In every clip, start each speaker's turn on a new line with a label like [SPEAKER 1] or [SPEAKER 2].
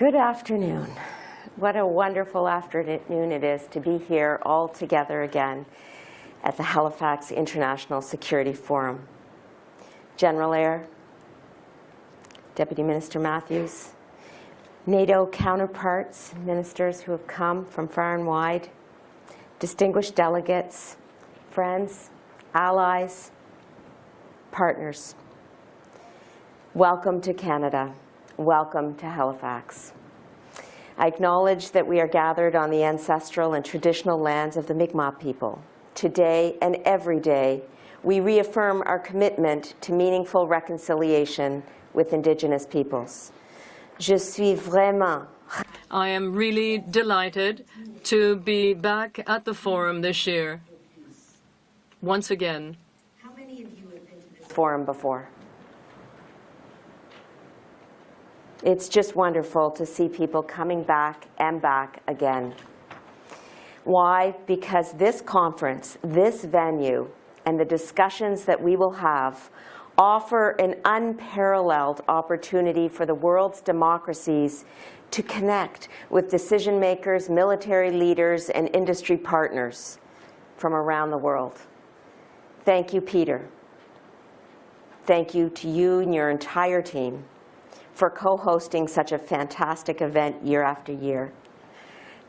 [SPEAKER 1] Good afternoon. What a wonderful afternoon it is to be here all together again at the Halifax International Security Forum. General Eyre, Deputy Minister Matthews, NATO counterparts, ministers who have come from far and wide, distinguished delegates, friends, allies, partners. Welcome to Canada. Welcome to Halifax. I acknowledge that we are gathered on the ancestral and traditional lands of the Mi'kmaq people. Today and every day, we reaffirm our commitment to meaningful reconciliation with Indigenous peoples.
[SPEAKER 2] I am really delighted to be back at the forum this year, once again.
[SPEAKER 1] How many of you have been to this forum before? It's just wonderful to see people coming back and back again. Why? Because this conference, this venue, and the discussions that we will have offer an unparalleled opportunity for the world's democracies to connect with decision makers, military leaders, and industry partners from around the world. Thank you, Peter. Thank you to you and your entire team for co-hosting such a fantastic event year after year.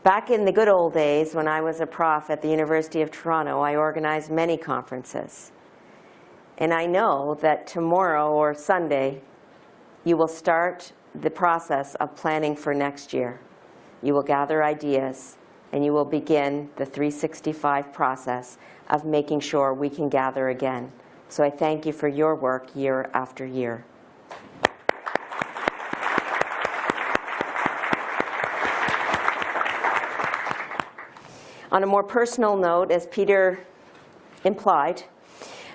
[SPEAKER 1] Back in the good old days when I was a prof at the University of Toronto, I organized many conferences. And I know that tomorrow or Sunday, you will start the process of planning for next year. You will gather ideas, and you will begin the 365 process of making sure we can gather again. So I thank you for your work year after year. On a more personal note, as Peter implied,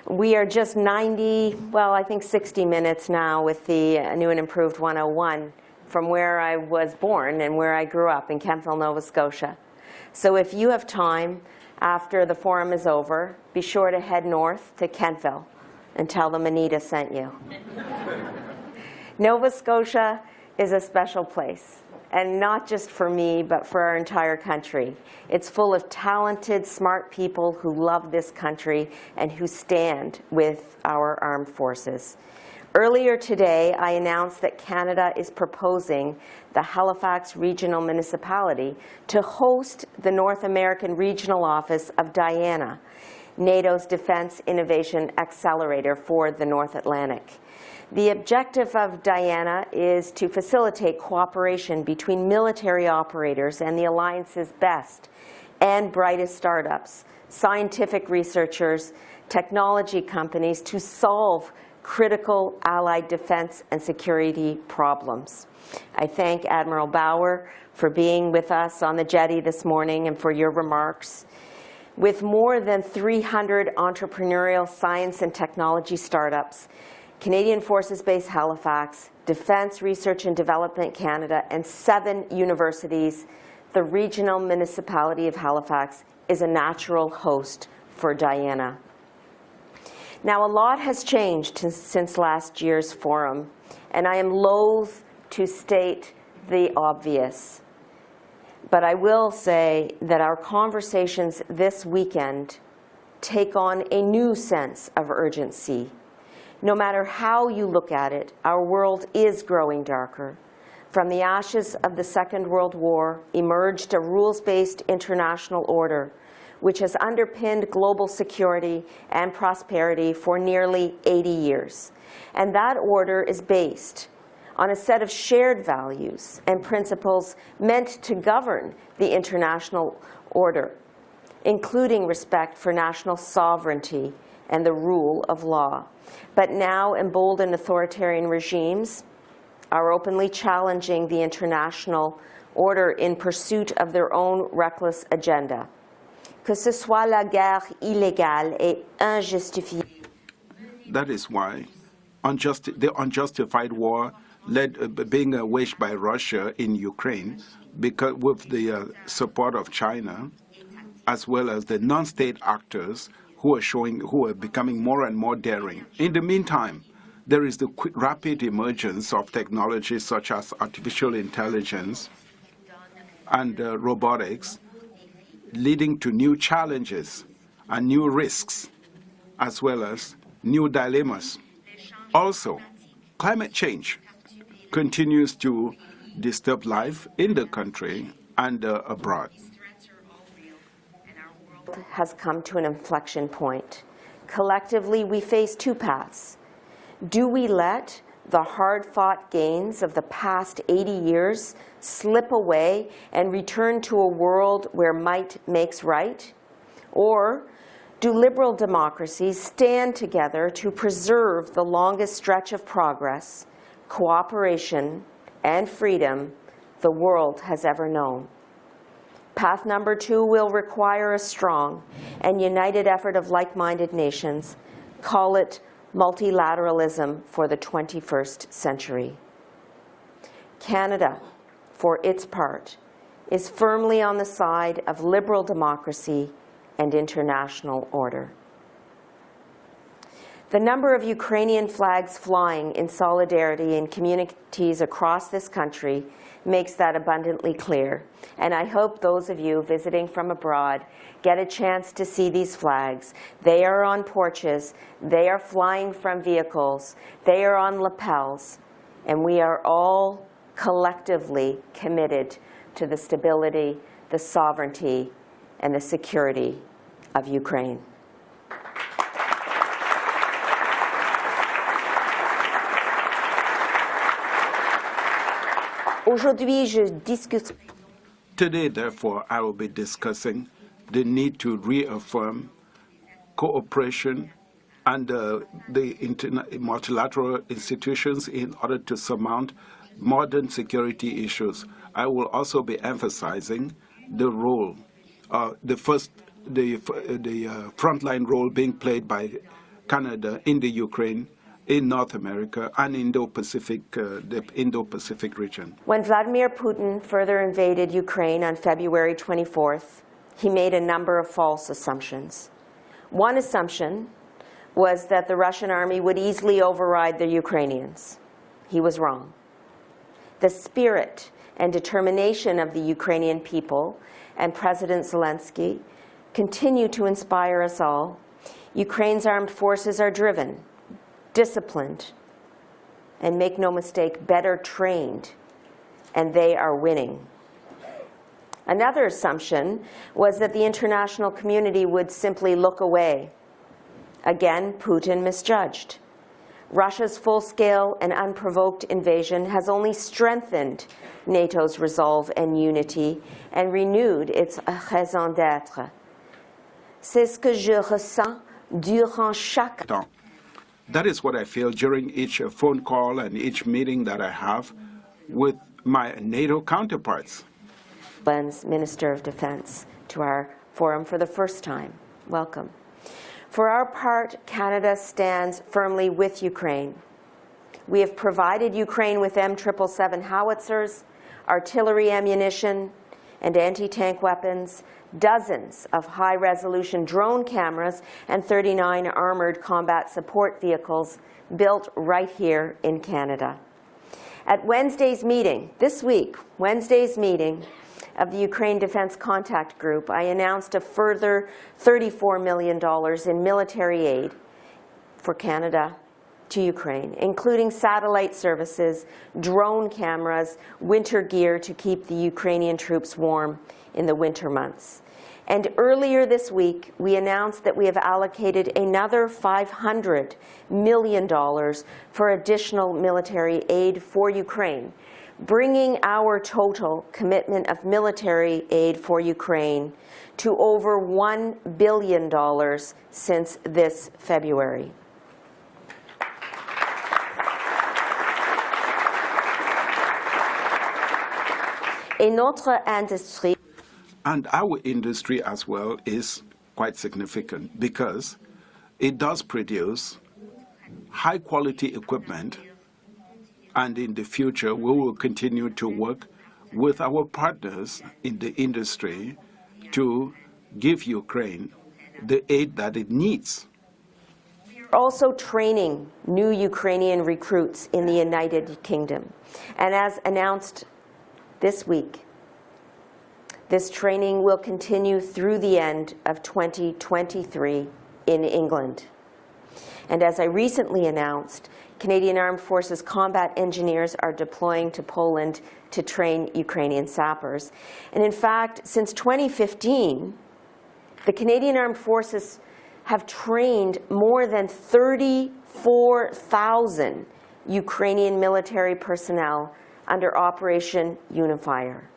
[SPEAKER 1] we are just 60 minutes now with the new and improved 101 from where I was born and where I grew up in Kentville, Nova Scotia. So if you have time after the forum is over, be sure to head north to Kentville and tell them Anita sent you. Nova Scotia is a special place. And not just for me, but for our entire country. It's full of talented, smart people who love this country and who stand with our armed forces. Earlier today, I announced that Canada is proposing the Halifax Regional Municipality to host the North American Regional Office of DIANA, NATO's Defense Innovation Accelerator for the North Atlantic. The objective of DIANA is to facilitate cooperation between military operators and the alliance's best and brightest startups, scientific researchers, technology companies to solve critical allied defense and security problems. I thank Admiral Bauer for being with us on the jetty this morning and for your remarks. With more than 300 entrepreneurial science and technology startups, Canadian Forces Base Halifax, Defence Research and Development Canada, and 7 universities, the Regional Municipality of Halifax is a natural host for DIANA. Now, a lot has changed since last year's forum, and I am loath to state the obvious. But I will say that our conversations this weekend take on a new sense of urgency. No matter how you look at it, our world is growing darker. From the ashes of the Second World War emerged a rules-based international order which has underpinned global security and prosperity for nearly 80 years. And that order is based on a set of shared values and principles meant to govern the international order, including respect for national sovereignty and the rule of law. But now emboldened authoritarian regimes are openly challenging the international order in pursuit of their own reckless agenda. Que ce soit la guerre illégale et injustifiée.
[SPEAKER 3] That is why the unjustified war being waged by Russia in Ukraine, because with the support of China, as well as the non-state actors who are becoming more and more daring. In the meantime, There is the rapid emergence of technologies such as artificial intelligence and robotics, leading to new challenges and new risks, as well as new dilemmas. Also, climate change continues to disturb life in the country and abroad.
[SPEAKER 1] Has come to an inflection point. Collectively, we face two paths. Do we let the hard-fought gains of the past 80 years slip away and return to a world where might makes right? Or do liberal democracies stand together to preserve the longest stretch of progress, cooperation, and freedom the world has ever known? Path number 2 will require a strong and united effort of like-minded nations. Call it multilateralism for the 21st century. Canada, for its part, is firmly on the side of liberal democracy and international order. The number of Ukrainian flags flying in solidarity in communities across this country makes that abundantly clear. And I hope those of you visiting from abroad get a chance to see these flags. They are on porches, they are flying from vehicles, they are on lapels, and we are all collectively committed to the stability, the sovereignty, and the security of Ukraine.
[SPEAKER 3] Today, therefore, I will be discussing the need to reaffirm cooperation and the multilateral institutions in order to surmount modern security issues. I will also be emphasizing the role, the frontline role being played by Canada in the Ukraine, in North America, and the Indo-Pacific region.
[SPEAKER 1] When Vladimir Putin further invaded Ukraine on February 24th, he made a number of false assumptions. One assumption was that the Russian army would easily override the Ukrainians. He was wrong. The spirit and determination of the Ukrainian people and President Zelensky continue to inspire us all. Ukraine's armed forces are driven, disciplined, and make no mistake, better trained, and they are winning. Another assumption was that the international community would simply look away. Again, Putin misjudged. Russia's full-scale and unprovoked invasion has only strengthened NATO's resolve and unity and renewed its raison d'être. C'est ce que je ressens durant chaque...
[SPEAKER 3] That is what I feel during each phone call and each meeting that I have with my NATO counterparts.
[SPEAKER 1] Minister of Defense, to our forum for the first time. Welcome. For our part, Canada stands firmly with Ukraine. We have provided Ukraine with M777 howitzers, artillery ammunition, and anti-tank weapons, dozens of high-resolution drone cameras, and 39 armored combat support vehicles built right here in Canada. At Wednesday's meeting, this week, Wednesday's meeting of the Ukraine Defense Contact Group, I announced a further $34 million in military aid for Canada to Ukraine, including satellite services, drone cameras, winter gear to keep the Ukrainian troops warm in the winter months. And earlier this week, we announced that we have allocated another $500 million for additional military aid for Ukraine, bringing our total commitment of military aid for Ukraine to over $1 billion since this February.
[SPEAKER 3] And our industry as well is quite significant because it does produce high-quality equipment, and in the future we will continue to work with our partners in the industry to give Ukraine the aid that it needs.
[SPEAKER 1] We're also training new Ukrainian recruits in the United Kingdom. And as announced this week, this training will continue through the end of 2023 in England. And as I recently announced, Canadian Armed Forces combat engineers are deploying to Poland to train Ukrainian sappers. And in fact, since 2015, the Canadian Armed Forces have trained more than 34,000 Ukrainian military personnel under Operation Unifier.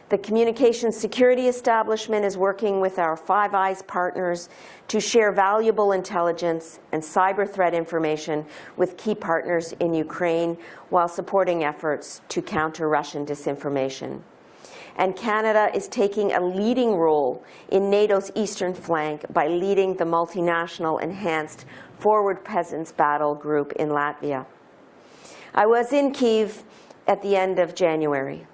[SPEAKER 1] The Communications Security Establishment is working with our Five Eyes partners to share valuable intelligence and cyber threat information with key partners in Ukraine while supporting efforts to counter Russian disinformation. And Canada is taking a leading role in NATO's eastern flank by leading the multinational Enhanced Forward Presence Battle Group in Latvia. I was in Kyiv at the end of January,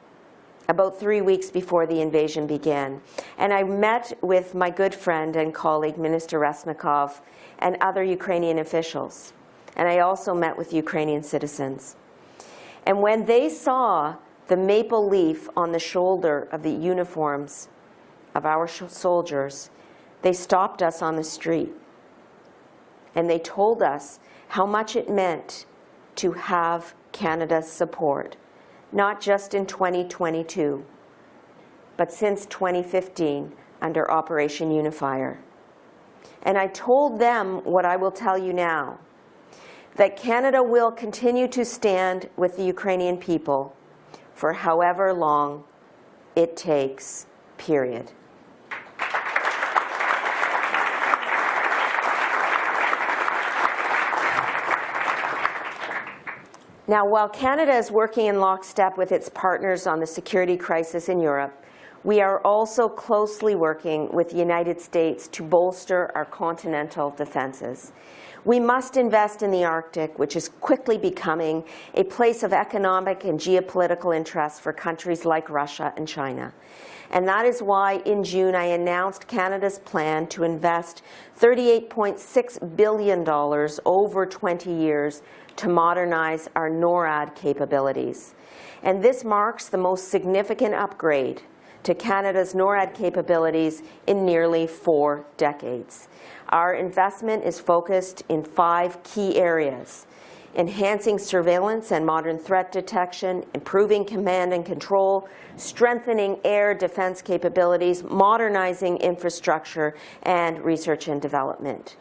[SPEAKER 1] about 3 weeks before the invasion began, and I met with my good friend and colleague, Minister Resnikov, and other Ukrainian officials. And I also met with Ukrainian citizens. And when they saw the maple leaf on the shoulder of the uniforms of our soldiers, they stopped us on the street. And they told us how much it meant to have Canada's support, not just in 2022, but since 2015 under Operation Unifier. And I told them what I will tell you now, that Canada will continue to stand with the Ukrainian people for however long it takes, period. Now, while Canada is working in lockstep with its partners on the security crisis in Europe, we are also closely working with the United States to bolster our continental defenses. We must invest in the Arctic, which is quickly becoming a place of economic and geopolitical interest for countries like Russia and China. And that is why in June I announced Canada's plan to invest $38.6 billion over 20 years to modernize our NORAD capabilities. And this marks the most significant upgrade to Canada's NORAD capabilities in nearly 4 decades. Our investment is focused in 5 key areas: enhancing surveillance and modern threat detection, improving command and control, strengthening air defense capabilities, modernizing infrastructure, and research and development.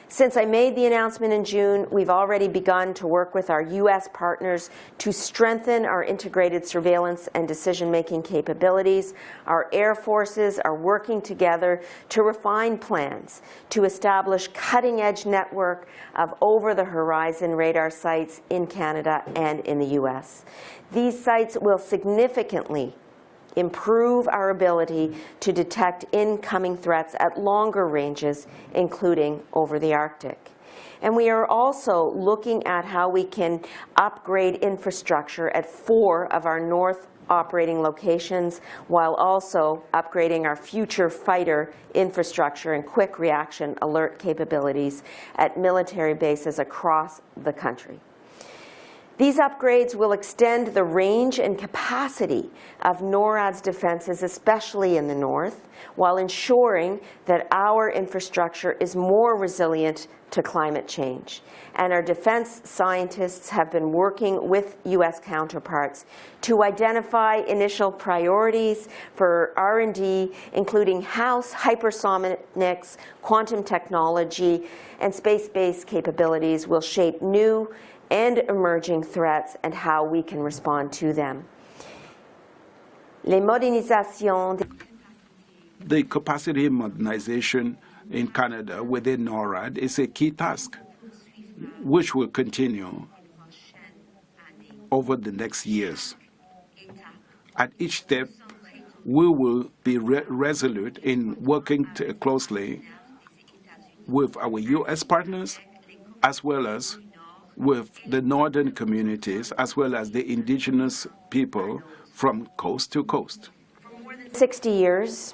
[SPEAKER 1] Since I made the announcement in June, we've already begun to work with our U.S. partners to strengthen our integrated surveillance and decision-making capabilities. Our air forces are working together to refine plans to establish cutting-edge network of over-the-horizon radar sites in Canada and in the U.S. These sites will significantly improve our ability to detect incoming threats at longer ranges, including over the Arctic. And we are also looking at how we can upgrade infrastructure at 4 of our north operating locations, while also upgrading our future fighter infrastructure and quick reaction alert capabilities at military bases across the country. These upgrades will extend the range and capacity of NORAD's defenses, especially in the north, while ensuring that our infrastructure is more resilient to climate change. And our defense scientists have been working with U.S. counterparts to identify initial priorities for R&D, including how hypersonics, quantum technology, and space-based capabilities will shape new and emerging threats and how we can respond to them.
[SPEAKER 3] The capacity modernization in Canada within NORAD is a key task, which will continue over the next years. At each step, we will be resolute in working closely with our U.S. partners, as well as with the northern communities, as well as the indigenous people from coast to coast.
[SPEAKER 1] 60 years,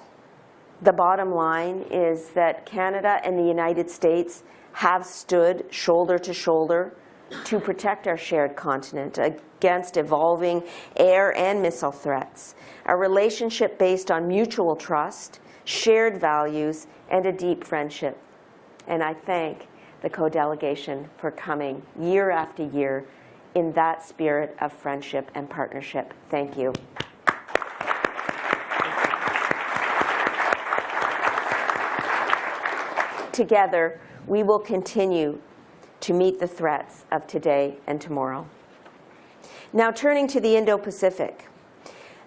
[SPEAKER 1] the bottom line is that Canada and the United States have stood shoulder to shoulder to protect our shared continent against evolving air and missile threats, a relationship based on mutual trust, shared values, and a deep friendship. And I thank the co-delegation for coming year after year in that spirit of friendship and partnership. Thank you. Together, we will continue to meet the threats of today and tomorrow. Now, turning to the Indo-Pacific.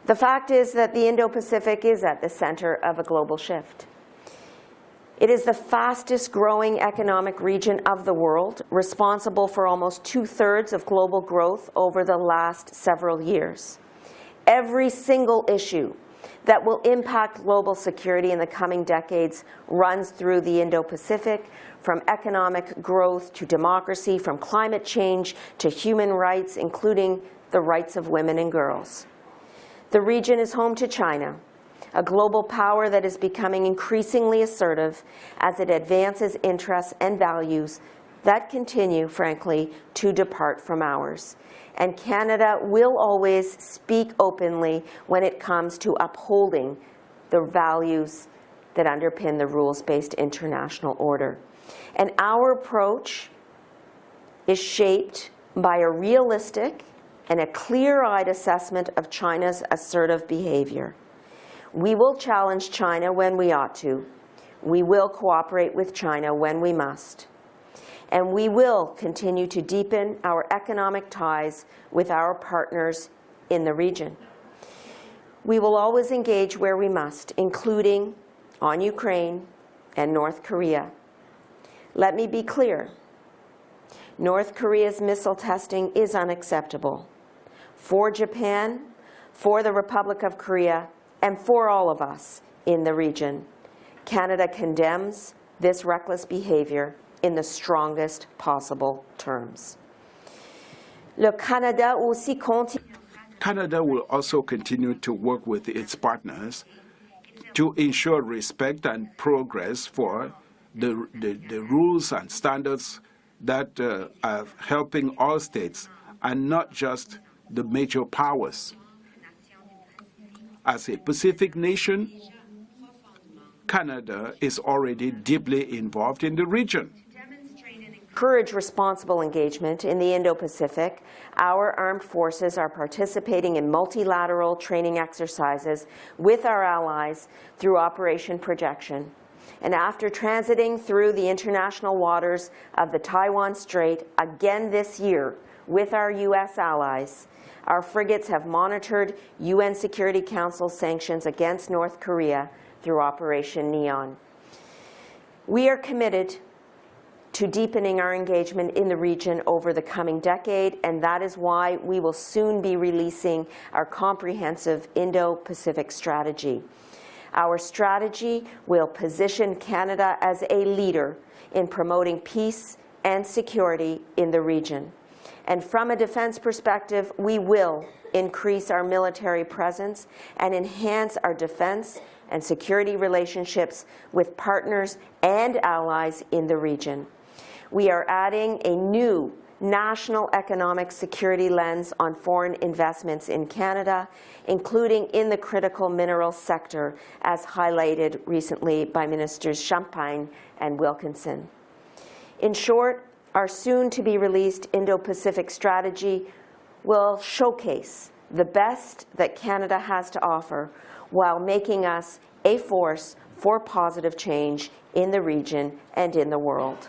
[SPEAKER 1] The fact is that the Indo-Pacific is at the center of a global shift. It is the fastest growing economic region of the world, responsible for almost 2/3 of global growth over the last several years. Every single issue that will impact global security in the coming decades runs through the Indo-Pacific, from economic growth to democracy, from climate change to human rights, including the rights of women and girls. The region is home to China, a global power that is becoming increasingly assertive as it advances interests and values that continue, frankly, to depart from ours. And Canada will always speak openly when it comes to upholding the values that underpin the rules-based international order. And our approach is shaped by a realistic and a clear-eyed assessment of China's assertive behavior. We will challenge China when we ought to. We will cooperate with China when we must. And we will continue to deepen our economic ties with our partners in the region. We will always engage where we must, including on Ukraine and North Korea. Let me be clear. North Korea's missile testing is unacceptable for Japan, for the Republic of Korea, and for all of us in the region. Canada condemns this reckless behavior in the strongest possible terms. Canada
[SPEAKER 3] will also continue to work with its partners to ensure respect and progress for the rules and standards that are helping all states and not just the major powers. As a Pacific nation, Canada is already deeply involved in the region.
[SPEAKER 1] Encourage responsible engagement in the Indo-Pacific, our armed forces are participating in multilateral training exercises with our allies through Operation Projection. And after transiting through the international waters of the Taiwan Strait again this year with our U.S. allies, our frigates have monitored UN Security Council sanctions against North Korea through Operation Neon. We are committed to deepening our engagement in the region over the coming decade, and that is why we will soon be releasing our comprehensive Indo-Pacific strategy. Our strategy will position Canada as a leader in promoting peace and security in the region. And from a defense perspective, we will increase our military presence and enhance our defense and security relationships with partners and allies in the region. We are adding a new national economic security lens on foreign investments in Canada, including in the critical minerals sector, as highlighted recently by Ministers Champagne and Wilkinson. In short, our soon-to-be-released Indo-Pacific strategy will showcase the best that Canada has to offer while making us a force for positive change in the region and in the world.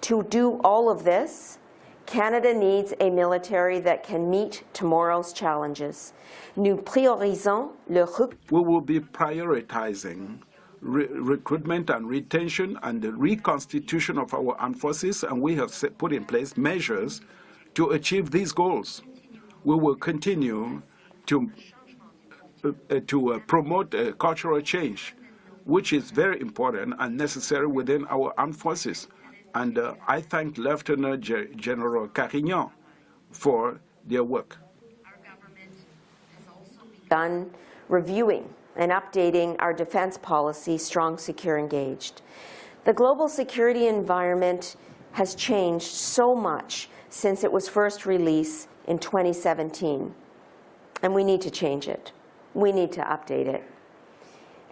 [SPEAKER 1] To do all of this, Canada needs a military that can meet tomorrow's challenges. Nous priorisons le
[SPEAKER 3] We will be prioritizing recruitment and retention and the reconstitution of our armed forces, and we have put in place measures to achieve these goals. We will continue to promote cultural change, which is very important and necessary within our armed forces. And I thank Lieutenant General Carignan for their work.
[SPEAKER 1] Our government has also begun reviewing and updating our defense policy, Strong, Secure, Engaged. The global security environment has changed so much since it was first released in 2017, and we need to change it. We need to update it.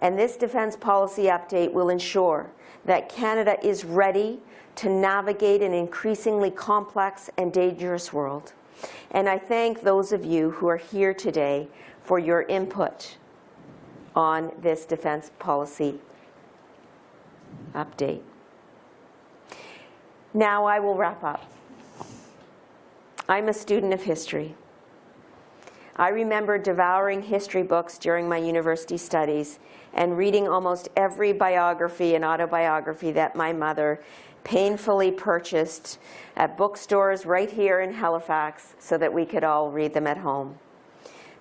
[SPEAKER 1] And this defense policy update will ensure that Canada is ready to navigate an increasingly complex and dangerous world. And I thank those of you who are here today for your input on this defense policy update. Now I will wrap up. I'm a student of history. I remember devouring history books during my university studies and reading almost every biography and autobiography that my mother painfully purchased at bookstores right here in Halifax so that we could all read them at home.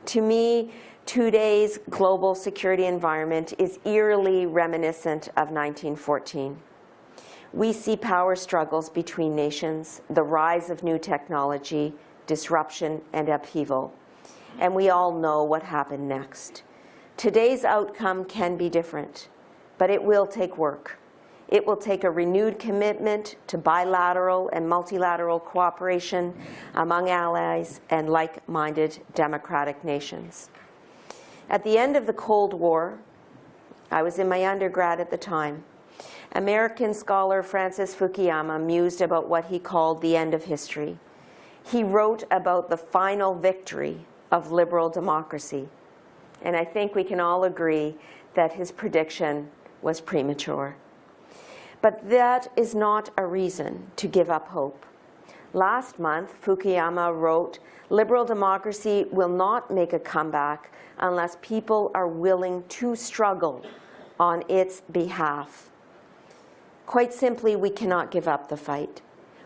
[SPEAKER 1] To me, today's global security environment is eerily reminiscent of 1914. We see power struggles between nations, the rise of new technology, disruption, and upheaval. And we all know what happened next. Today's outcome can be different, but it will take work. It will take a renewed commitment to bilateral and multilateral cooperation among allies and like-minded democratic nations. At the end of the Cold War, I was in my undergrad at the time, American scholar Francis Fukuyama mused about what he called the end of history. He wrote about the final victory of liberal democracy. And I think we can all agree that his prediction was premature. But that is not a reason to give up hope. Last month, Fukuyama wrote, "Liberal democracy will not make a comeback unless people are willing to struggle on its behalf." Quite simply, we cannot give up the fight.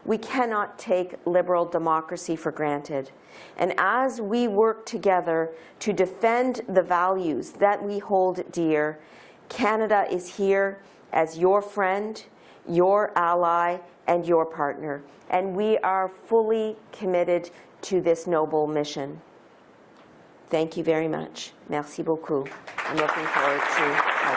[SPEAKER 1] We cannot take liberal democracy for granted. And as we work together to defend the values that we hold dear, Canada is here as your friend, your ally, and your partner. And we are fully committed to this noble mission. Thank you very much. Merci beaucoup. I'm looking forward to